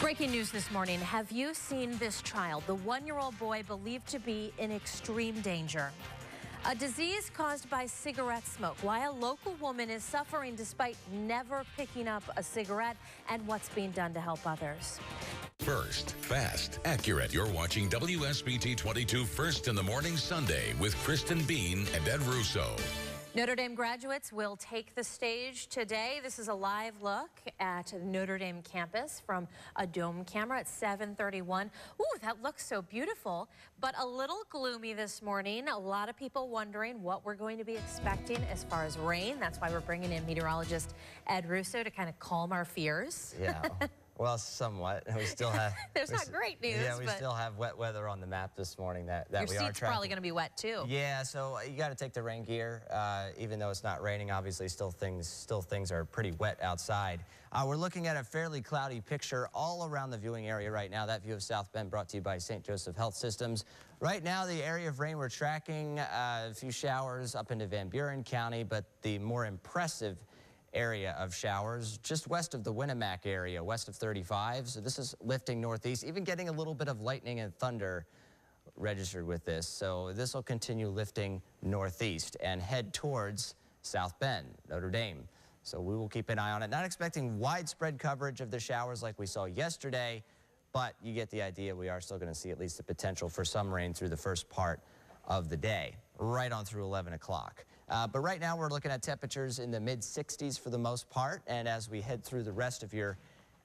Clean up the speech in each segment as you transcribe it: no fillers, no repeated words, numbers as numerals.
Breaking news this morning. Have you seen this child, the one-year-old boy believed to be in extreme danger? A disease caused by cigarette smoke. Why a local woman is suffering despite never picking up a cigarette, and what's being done to help others. First, fast, accurate. You're watching WSBT 22 First in the Morning Sunday with Kristen Bean and Ed Russo. Notre Dame graduates will take the stage today. This is a live look at Notre Dame campus from a dome camera at 7:31. Ooh, that looks so beautiful, but a little gloomy this morning. A lot of people wondering what we're going to be expecting as far as rain. That's why we're bringing in meteorologist Ed Russo to kind of calm our fears. Yeah. Well, somewhat. We still have. There's not great news. Yeah, we still have wet weather on the map this morning that we are tracking. Your seat's probably going to be wet too. Yeah, so you got to take the rain gear, even though it's not raining. Obviously, still things are pretty wet outside. We're looking at a fairly cloudy picture all around the viewing area right now. That view of South Bend brought to you by St. Joseph Health Systems. Right now, the area of rain we're tracking, a few showers up into Van Buren County, but the more impressive area of showers just west of the Winnemac area, west of 35. So this is lifting northeast, even getting a little bit of lightning and thunder registered with this. So this will continue lifting northeast and head towards South Bend, Notre Dame. So we will keep an eye on it. Not expecting widespread coverage of the showers like we saw yesterday, but you get the idea. We are still going to see at least the potential for some rain through the first part of the day, right on through 11 o'clock. But right now we're looking at temperatures in the mid-60s for the most part, and as we head through the rest of your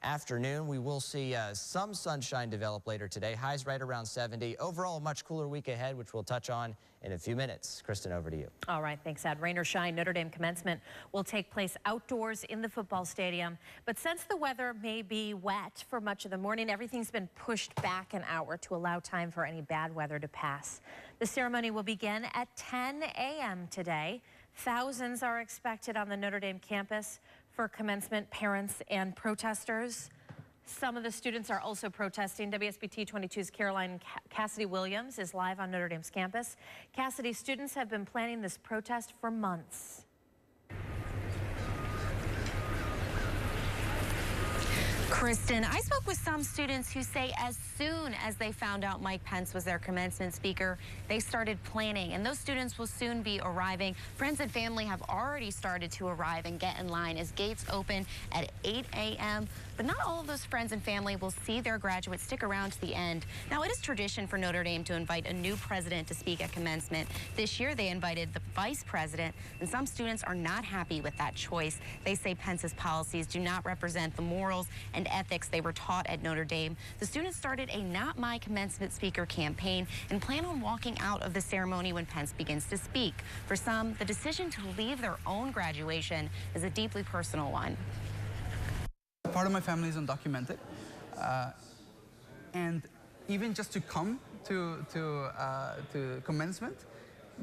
afternoon, we will see some sunshine develop later today. Highs right around 70. Overall, a much cooler week ahead, which we'll touch on in a few minutes. Kristen, over to you. All right, thanks, Ed. Rain or shine, Notre Dame commencement will take place outdoors in the football stadium. But since the weather may be wet for much of the morning, everything's been pushed back an hour to allow time for any bad weather to pass. The ceremony will begin at 10 a.m. today. Thousands are expected on the Notre Dame campus for commencement, parents and protesters. Some of the students are also protesting. WSBT 22's Cassidy Williams is live on Notre Dame's campus. Cassidy, students have been planning this protest for months. Kristen, I spoke with some students who say as soon as they found out Mike Pence was their commencement speaker, they started planning, and those students will soon be arriving. Friends and family have already started to arrive and get in line as gates open at 8 a.m. But not all of those friends and family will see their graduates stick around to the end. Now, it is tradition for Notre Dame to invite a new president to speak at commencement. This year, they invited the vice president, and some students are not happy with that choice. They say Pence's policies do not represent the morals and ethics they were taught at Notre Dame. The students started a Not My Commencement Speaker campaign and plan on walking out of the ceremony when Pence begins to speak. For some, the decision to leave their own graduation is a deeply personal one. Part of my family is undocumented, and even just to come to commencement,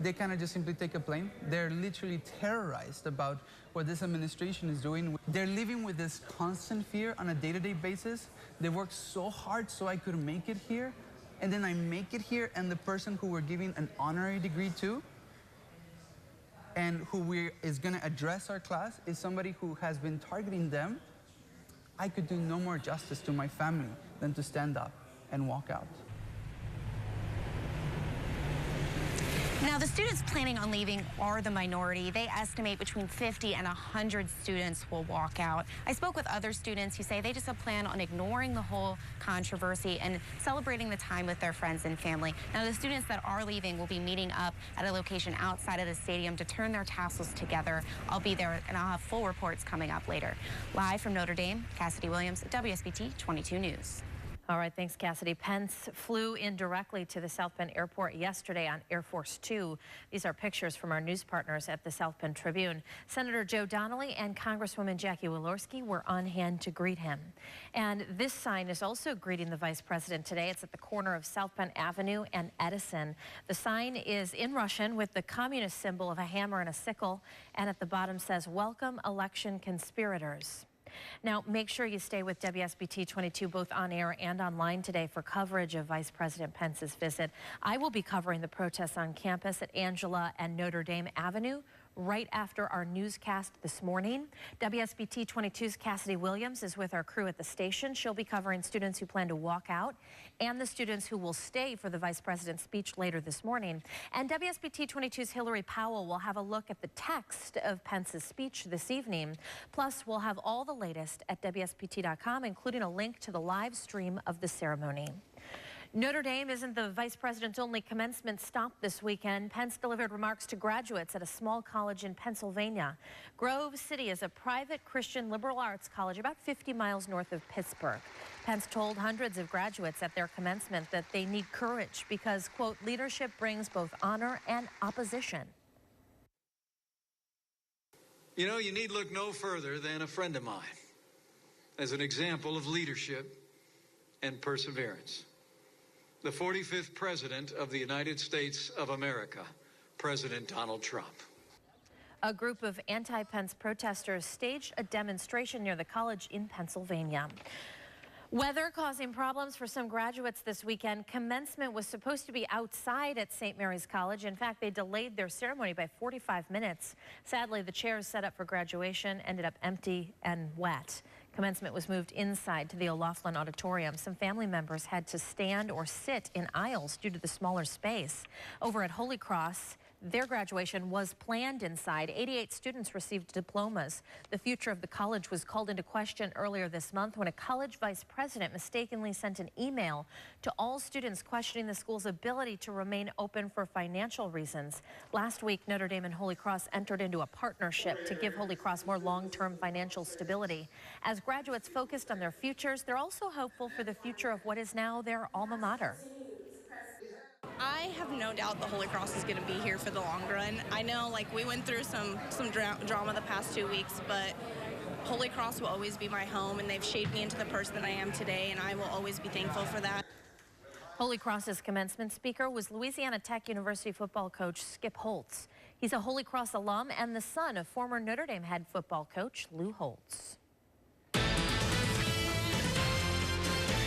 they kind of just simply take a plane. They're literally terrorized about what this administration is doing. They're living with this constant fear on a day-to-day basis. They worked so hard so I could make it here, and then I make it here, and the person who we're giving an honorary degree to and who is going to address our class is somebody who has been targeting them. I could do no more justice to my family than to stand up and walk out. Now, the students planning on leaving are the minority. They estimate between 50 and 100 students will walk out. I spoke with other students who say they just plan on ignoring the whole controversy and celebrating the time with their friends and family. Now, the students that are leaving will be meeting up at a location outside of the stadium to turn their tassels together. I'll be there, and I'll have full reports coming up later. Live from Notre Dame, Cassidy Williams, WSBT 22 News. All right, thanks, Cassidy. Pence flew in directly to the South Bend Airport yesterday on Air Force 2. These are pictures from our news partners at the South Bend Tribune. Senator Joe Donnelly and Congresswoman Jackie Walorski were on hand to greet him. And this sign is also greeting the vice president today. It's at the corner of South Bend Avenue and Edison. The sign is in Russian with the communist symbol of a hammer and a sickle, and at the bottom says, "Welcome, election conspirators." Now, make sure you stay with WSBT 22 both on air and online today for coverage of Vice President Pence's visit. I will be covering the protests on campus at Angela and Notre Dame Avenue right after our newscast this morning. WSBT 22's Cassidy Williams is with our crew at the station. She'll be covering students who plan to walk out and the students who will stay for the vice president's speech later this morning. And WSBT 22's Hillary Powell will have a look at the text of Pence's speech this evening. Plus, we'll have all the latest at WSBT.com, including a link to the live stream of the ceremony. Notre Dame isn't the vice president's only commencement stop this weekend. Pence delivered remarks to graduates at a small college in Pennsylvania. Grove City is a private Christian liberal arts college about 50 miles north of Pittsburgh. Pence told hundreds of graduates at their commencement that they need courage because, quote, leadership brings both honor and opposition. You know, you need look no further than a friend of mine as an example of leadership and perseverance. The 45th President of the United States of America, President Donald Trump. A group of anti-Pence protesters staged a demonstration near the college in Pennsylvania. Weather causing problems for some graduates this weekend. Commencement was supposed to be outside at St. Mary's College. In fact, they delayed their ceremony by 45 minutes. Sadly, the chairs set up for graduation ended up empty and wet. Commencement was moved inside to the O'Laughlin Auditorium. Some family members had to stand or sit in aisles due to the smaller space. Over at Holy Cross, their graduation was planned inside. 88 students received diplomas. The future of the college was called into question earlier this month when a college vice president mistakenly sent an email to all students questioning the school's ability to remain open for financial reasons. Last week, Notre Dame and Holy Cross entered into a partnership to give Holy Cross more long-term financial stability. As graduates focused on their futures, they're also hopeful for the future of what is now their alma mater. I have no doubt the Holy Cross is going to be here for the long run. I know, like, we went through some drama the past 2 weeks, but Holy Cross will always be my home, and they've shaped me into the person that I am today, and I will always be thankful for that. Holy Cross's commencement speaker was Louisiana Tech University football coach Skip Holtz. He's a Holy Cross alum and the son of former Notre Dame head football coach Lou Holtz.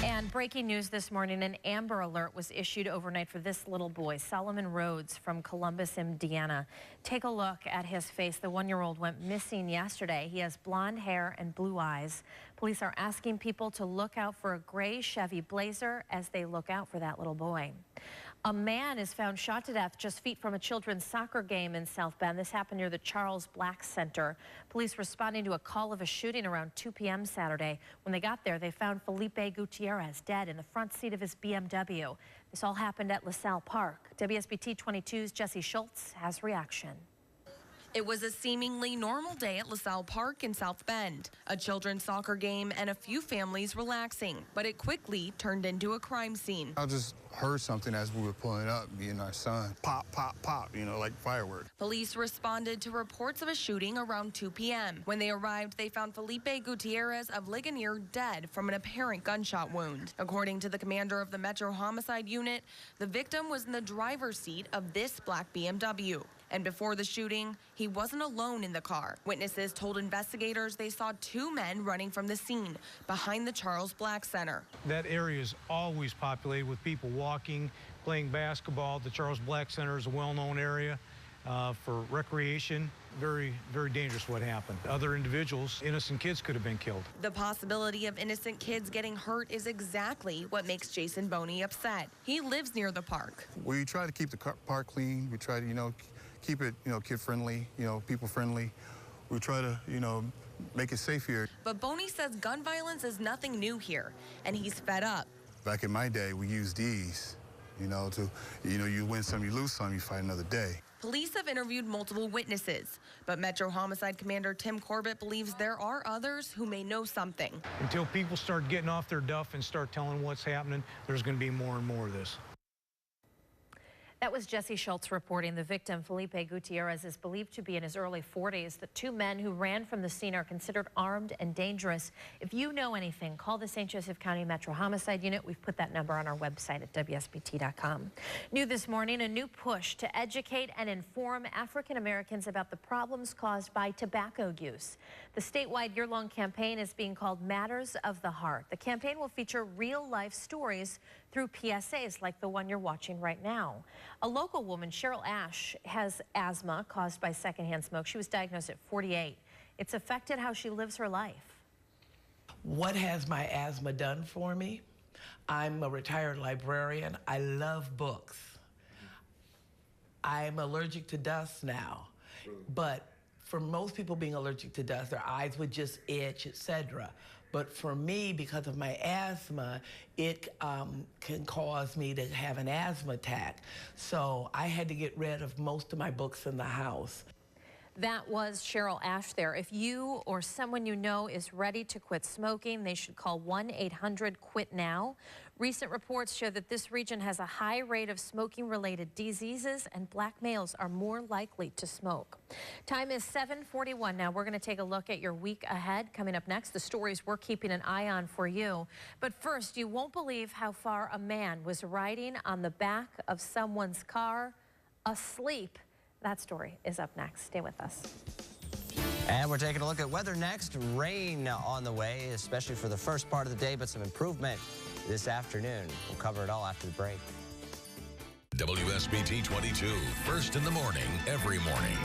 And breaking news this morning, an Amber Alert was issued overnight for this little boy, Solomon Rhodes from Columbus, Indiana. Take a look at his face. The one-year-old went missing yesterday. He has blonde hair and blue eyes. Police are asking people to look out for a gray Chevy Blazer as they look out for that little boy. A man is found shot to death just feet from a children's soccer game in South Bend. This happened near the Charles Black Center. Police responding to a call of a shooting around 2 p.m. Saturday. When they got there, they found Felipe Gutierrez dead in the front seat of his BMW. This all happened at LaSalle Park. WSBT 22's Jesse Schultz has reaction. It was a seemingly normal day at LaSalle Park in South Bend, a children's soccer game and a few families relaxing, but it quickly turned into a crime scene. I just heard something as we were pulling up, me and our son. Pop, pop, pop, you know, like fireworks. Police responded to reports of a shooting around 2 p.m. When they arrived, they found Felipe Gutierrez of Ligonier dead from an apparent gunshot wound. According to the commander of the Metro Homicide Unit, the victim was in the driver's seat of this black BMW. And before the shooting, he wasn't alone in the car. Witnesses told investigators they saw two men running from the scene behind the Charles Black Center. That area is always populated with people walking, playing basketball. The Charles Black Center is a well-known area for recreation. Very, very dangerous what happened. Other individuals, innocent kids, could have been killed. The possibility of innocent kids getting hurt is exactly what makes Jason Boney upset. He lives near the park. We try to keep the park clean. We try to, keep it, kid-friendly, people-friendly. We try to, make it safe here. But Boney says gun violence is nothing new here, and he's fed up. Back in my day, we used these, you win some, you lose some, you fight another day. Police have interviewed multiple witnesses, but Metro Homicide Commander Tim Corbett believes there are others who may know something. Until people start getting off their duff and start telling what's happening, there's going to be more and more of this. That was Jesse Schultz reporting. The victim, Felipe Gutierrez, is believed to be in his early 40s. The two men who ran from the scene are considered armed and dangerous. If you know anything, call the St. Joseph County Metro Homicide Unit. We've put that number on our website at WSBT.com. New this morning, a new push to educate and inform African Americans about the problems caused by tobacco use. The statewide year-long campaign is being called Matters of the Heart. The campaign will feature real-life stories through PSAs like the one you're watching right now. A local woman, Cheryl Ash, has asthma caused by secondhand smoke. She was diagnosed at 48. It's affected how she lives her life. What has my asthma done for me? I'm a retired librarian. I love books. I'm allergic to dust now, but for most people being allergic to dust, their eyes would just itch, etc. But for me, because of my asthma, it can cause me to have an asthma attack. So I had to get rid of most of my books in the house. That was Cheryl Ash there. If you or someone you know is ready to quit smoking, they should call 1-800-QUIT-NOW. Recent reports show that this region has a high rate of smoking-related diseases, and black males are more likely to smoke. Time is 7:41 now. We're going to take a look at your week ahead. Coming up next, the stories we're keeping an eye on for you. But first, you won't believe how far a man was riding on the back of someone's car asleep. That story is up next. Stay with us. And we're taking a look at weather next. Rain on the way, especially for the first part of the day, but some improvement this afternoon. We'll cover it all after the break. WSBT 22, first in the morning, every morning.